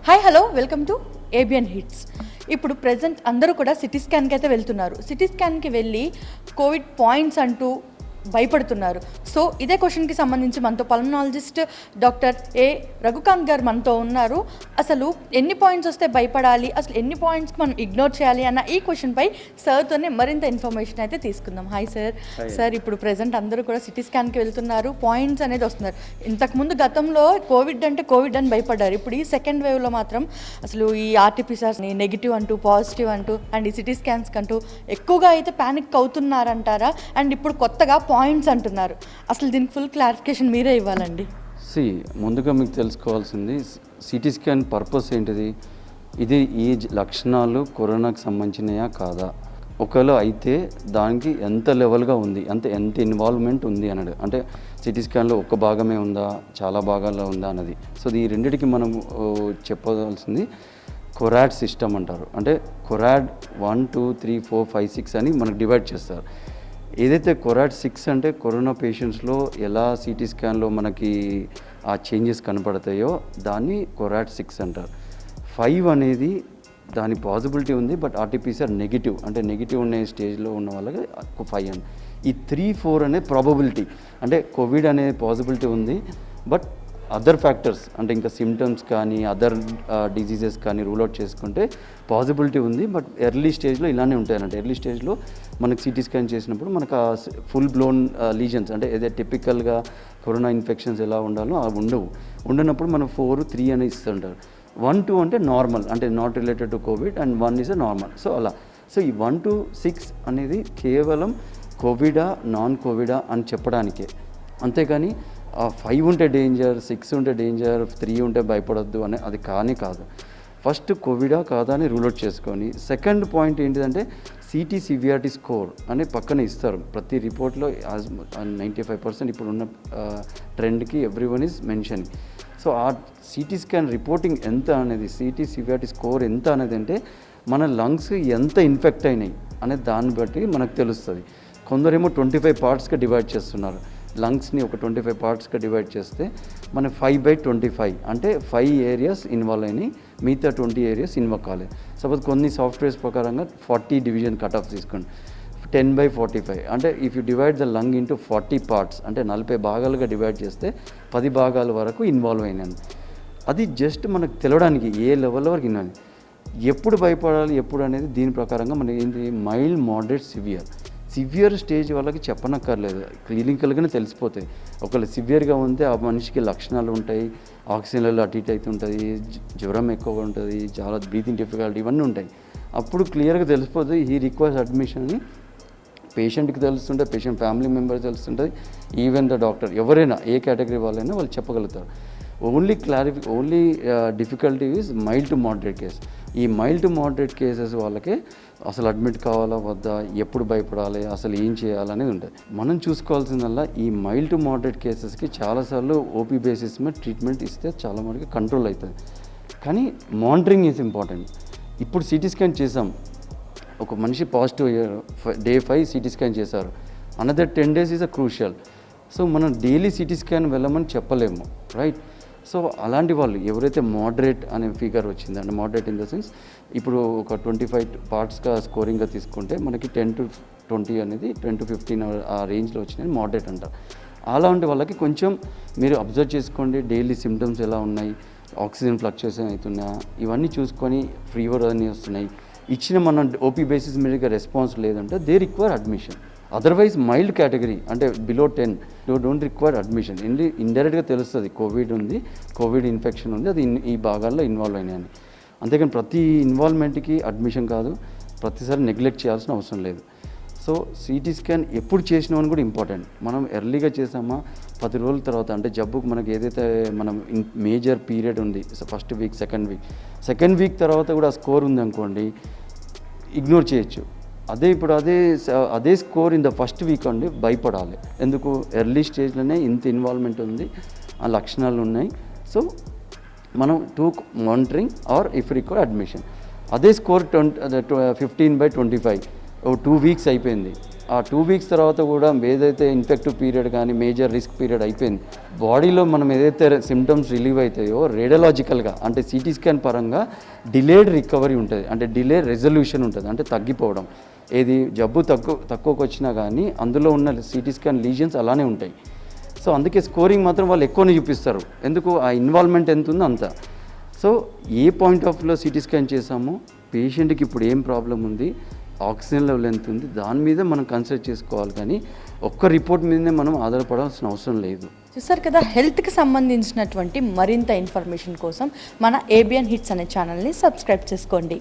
Hi hello welcome to ABN hits. ఇప్పుడు present అందరూ కూడా సిటీ స్కాన్కి అయితే వెళ్తున్నారు. సిటీ స్కాన్కి వెళ్ళి కోవిడ్ పాయింట్స్ అంటూ భయపడుతున్నారు. సో ఇదే క్వశ్చన్కి సంబంధించి మనతో పల్మనాలజిస్ట్ డాక్టర్ ఏ రఘుకాంత్ గారు మనతో ఉన్నారు. అసలు ఎన్ని పాయింట్స్ వస్తే భయపడాలి, అసలు ఎన్ని పాయింట్స్కి మనం ఇగ్నోర్ చేయాలి అన్న ఈ క్వశ్చన్పై సార్తోనే మరింత ఇన్ఫర్మేషన్ అయితే తీసుకుందాం. Hi sir. సార్ ఇప్పుడు ప్రజెంట్ అందరూ కూడా సిటీ స్కాన్కి వెళ్తున్నారు, పాయింట్స్ అనేది వస్తున్నారు. ఇంతకుముందు గతంలో కోవిడ్ అంటే కోవిడ్ అని భయపడ్డారు. ఇప్పుడు ఈ సెకండ్ వేవ్లో మాత్రం అసలు ఈ ఆర్టీపీసీఆర్ నెగిటివ్ అంటూ పాజిటివ్ అంటూ అండ్ ఈ సిటీ స్కాన్స్కి అంటూ ఎక్కువగా అయితే ప్యానిక్ అవుతున్నారంటారా? అండ్ ఇప్పుడు కొత్తగా పాయింట్స్ అంటున్నారు. అసలు దీనికి ఫుల్ క్లారిఫికేషన్ మీరే ఇవ్వాలండి. ముందుగా మీకు తెలుసుకోవాల్సింది సిటీ స్కాన్ పర్పస్ ఏంటిది, ఇది ఈ లక్షణాలు కరోనాకు సంబంధించినయా కాదా, ఒకవేళ అయితే దానికి ఎంత లెవెల్గా ఉంది, ఎంత ఇన్వాల్వ్మెంట్ ఉంది అన్నది. అంటే సిటీ స్కాన్లో ఒక్క భాగమే ఉందా, చాలా భాగాల్లో ఉందా అన్నది. సో ఈ రెండిటికి మనం చెప్పవలసింది కొరాడ్ సిస్టమ్ అంటారు. అంటే కొరాడ్ 1 2 3 4 5 6 అని మనకు డివైడ్ చేస్తారు. ఏదైతే కొరాడ్ 6 అంటే కరోనా పేషెంట్స్లో ఎలా సిటీ స్కాన్లో మనకి ఆ చేంజెస్ కనపడతాయో దాన్ని కొరాడ్ 6 అంటారు. 5 అనేది దాని పాసిబిలిటీ ఉంది, బట్ ఆర్టీపీసీఆర్ నెగిటివ్, అంటే నెగిటివ్ ఉన్న స్టేజ్లో ఉన్న వాళ్ళకి 5 అని. ఈ 3 4 అనే ప్రాబబిలిటీ, అంటే కోవిడ్ అనే పాసిబిలిటీ ఉంది, బట్ అదర్ ఫ్యాక్టర్స్ అంటే ఇంకా సిమ్టమ్స్ కానీ అదర్ డిజీజెస్ కానీ రూల్ అవుట్ చేసుకుంటే పాసిబిలిటీ ఉంది, బట్ ఎర్లీ స్టేజ్లో ఇలానే ఉంటాయన్నట్టు. ఎర్లీ స్టేజ్లో మనకు సిటీ స్కాన్ చేసినప్పుడు మనకు ఆ ఫుల్ బ్లోన్ లీజన్స్, అంటే ఏదైతే టిపికల్గా కరోనా ఇన్ఫెక్షన్స్ ఎలా ఉండాలో అవి ఉండనప్పుడు మనం 4 3 అని ఇస్తుంటారు. 1 2 అంటే నార్మల్, అంటే not related to Covid, and 1 is a normal. So అలా. సో ఈ 1 to 6 అనేది కేవలం కోవిడా నాన్ కోవిడా అని చెప్పడానికే, అంతేగాని 5 ఉంటే డేంజర్, 6 ఉంటే డేంజర్, 3 ఉంటే భయపడొద్దు అని అది కాదు. ఫస్ట్ కోవిడా కాదా అని రూల్ అవుట్ చేసుకొని, సెకండ్ పాయింట్ ఏంటిదంటే సిటీ సివియారిటీ స్కోర్ అని పక్కన ఇస్తారు ప్రతి రిపోర్ట్లో. 95% ఇప్పుడు ఉన్న ట్రెండ్కి ఎవ్రీవన్ ఈజ్ మెన్షనింగ్. సో ఆ సిటీ స్కాన్ రిపోర్టింగ్ ఎంత అనేది, సిటీ సివియారిటీ స్కోర్ ఎంత అనేది అంటే మన లంగ్స్ ఎంత ఇన్ఫెక్ట్ అయినాయి అనే దాన్ని బట్టి మనకు తెలుస్తుంది. కొందరేమో 25 పార్ట్స్గా డివైడ్ చేస్తున్నారు. లంగ్స్ని ఒక 25 పార్ట్స్గా డివైడ్ చేస్తే మన 5/25 అంటే 5 ఏరియాస్ ఇన్వాల్వ్ అయినాయి, మిగతా 20 ఏరియాస్ ఇన్వాల్వ్ కాలేదు. సపోజ్ కొన్ని సాఫ్ట్వేర్స్ ప్రకారంగా 40 డివిజన్ కట్ ఆఫ్ తీసుకోండి, 10/45 అంటే if you divide the lung into 40 parts అంటే 40 భాగాలుగా డివైడ్ చేస్తే 10 భాగాల వరకు ఇన్వాల్వ్ అయినాయి. అది జస్ట్ మనకు తెలవడానికి ఏ లెవెల్ వరకు ఇన్నాను. ఎప్పుడు భయపడాలి ఎప్పుడు అనేది దీని ప్రకారంగా మనకి ఏంటి, మైల్డ్, మోడరేట్, సివియర్ స్టేజ్ వాళ్ళకి చెప్పనక్కర్లేదు, క్లినికల్గానే తెలిసిపోతాయి. ఒకవేళ సివియర్గా ఉంటే ఆ మనిషికి లక్షణాలు ఉంటాయి, ఆక్సిజన్ లెవెల్ అటు ఇటు అవుతుంటుంది, జ్వరం ఎక్కువగా ఉంటుంది, చాలా బ్రీతింగ్ డిఫికల్టీ ఇవన్నీ ఉంటాయి. అప్పుడు క్లియర్గా తెలిసిపోతుంది ఈ రిక్వైర్స్ అడ్మిషన్ అని పేషెంట్కి తెలుస్తుంటుంది, పేషెంట్ ఫ్యామిలీ మెంబర్స్ తెలుస్తుంటుంది, ఈవెన్ ద డాక్టర్ ఎవరైనా ఏ కేటగిరీ వాళ్ళైనా వాళ్ళు చెప్పగలుగుతారు. Only difficulty is mild to moderate case. ఈ మైల్డ్ టు మోడరేట్ కేసెస్ వాళ్ళకే అసలు అడ్మిట్ కావాలా వద్దా, ఎప్పుడు భయపడాలి, అసలు ఏం చేయాలనేది ఉంటుంది. మనం చూసుకోవాల్సిందల్లా ఈ మైల్డ్ టు మోడరేట్ కేసెస్కి చాలాసార్లు ఓపీ బేసిస్ మీద ట్రీట్మెంట్ ఇస్తే చాలా మనకి కంట్రోల్ అవుతుంది. కానీ మానిటరింగ్ ఈజ్ ఇంపార్టెంట్. ఇప్పుడు సిటీ స్కాన్ చేసాం, ఒక మనిషి పాజిటివ్ అయ్యారు, Day 5 సిటీ స్కాన్ చేశారు, another 10 days is a crucial. So మనం డైలీ సిటీ స్కాన్ వెళ్ళమని చెప్పలేము, రైట్? సో అలాంటి వాళ్ళు ఎవరైతే మోడరేట్ అనే ఫిగర్ వచ్చిందంటే, మోడరేట్ ఇన్ ద సెన్స్ ఇప్పుడు ఒక 25 పార్ట్స్గా స్కోరింగ్గా తీసుకుంటే మనకి 10 to 20 అనేది 10 to 15 ఆ రేంజ్లో వచ్చినాయి మోడరేట్ అంటారు. అలాంటి వాళ్ళకి కొంచెం మీరు అబ్జర్వ్ చేసుకోండి, డైలీ సిమ్టమ్స్ ఎలా ఉన్నాయి, ఆక్సిజన్ ఫ్లక్చుయేషన్ అవుతున్నాయా, ఇవన్నీ చూసుకొని ఫీవర్ అన్నీ వస్తున్నాయి, ఇచ్చిన మన ఓపీ బేసిస్ మీదగా రెస్పాన్స్ లేదంటే they require admission. Otherwise mild category అంటే బిలో 10 డోంట్ రిక్వైర్ అడ్మిషన్. ఇండైరెక్ట్గా తెలుస్తుంది కోవిడ్ ఉంది, కోవిడ్ ఇన్ఫెక్షన్ ఉంది, అది ఈ భాగాల్లో ఇన్వాల్వ్ అయినాయని. అంతేకాని ప్రతి ఇన్వాల్వ్మెంట్కి అడ్మిషన్ కాదు, ప్రతిసారి నెగ్లెక్ట్ చేయాల్సిన అవసరం లేదు. సో సిటీ స్కాన్ ఎప్పుడు చేసినామని కూడా ఇంపార్టెంట్. మనం ఎర్లీగా చేసామా 10 రోజుల తర్వాత, అంటే జబ్బుకు మనకి ఏదైతే మనం మేజర్ పీరియడ్ ఉంది, ఫస్ట్ వీక్ సెకండ్ వీక్ తర్వాత కూడా స్కోర్ ఉంది అనుకోండి, ఇగ్నోర్ చేయొచ్చు. అదే score in the first week అండి భయపడాలి. ఎందుకు, ఎర్లీ స్టేజ్లోనే ఇంత ఇన్వాల్వ్మెంట్ ఉంది, ఆ లక్షణాలు ఉన్నాయి. సో మనం monitoring or if require admission. అదే స్కోర్ 15/25 2 weeks అయిపోయింది, ఆ 2 వీక్స్ తర్వాత కూడా ఏదైతే ఇన్ఫెక్టివ్ పీరియడ్ కానీ మేజర్ రిస్క్ పీరియడ్ అయిపోయింది, బాడీలో మనం ఏదైతే సిమ్టమ్స్ రిలీవ్ అవుతాయో రేడియలాజికల్గా అంటే సిటీ స్కాన్ పరంగా డిలేడ్ రికవరీ ఉంటుంది, అంటే డిలే రెజల్యూషన్ ఉంటుంది, అంటే తగ్గిపోవడం. ఏది జబ్బు తక్కువకి వచ్చినా కానీ అందులో ఉన్న సిటీ స్కాన్ లీజన్స్ అలానే ఉంటాయి. సో అందుకే స్కోరింగ్ మాత్రం వాళ్ళు ఎక్కువనే చూపిస్తారు, ఎందుకు ఆ ఇన్వాల్వ్మెంట్ ఎంత ఉందో అంత. సో ఏ పాయింట్ ఆఫ్ వ్యూలో సిటీ స్కాన్ చేసామో, పేషెంట్కి ఇప్పుడు ఏం ప్రాబ్లం ఉంది, ఆక్సిజన్ లెవెల్ ఎంత ఉంది, దాని మీద మనం కన్సిడర్ చేసుకోవాలి, కానీ ఒక్క రిపోర్ట్ మీదనే మనం ఆధారపడాల్సిన అవసరం లేదు. చూసారు కదా, హెల్త్కి సంబంధించినటువంటి మరింత ఇన్ఫర్మేషన్ కోసం మన ఏబిఎన్ హిట్స్ అనే ఛానల్ని సబ్స్క్రైబ్ చేసుకోండి.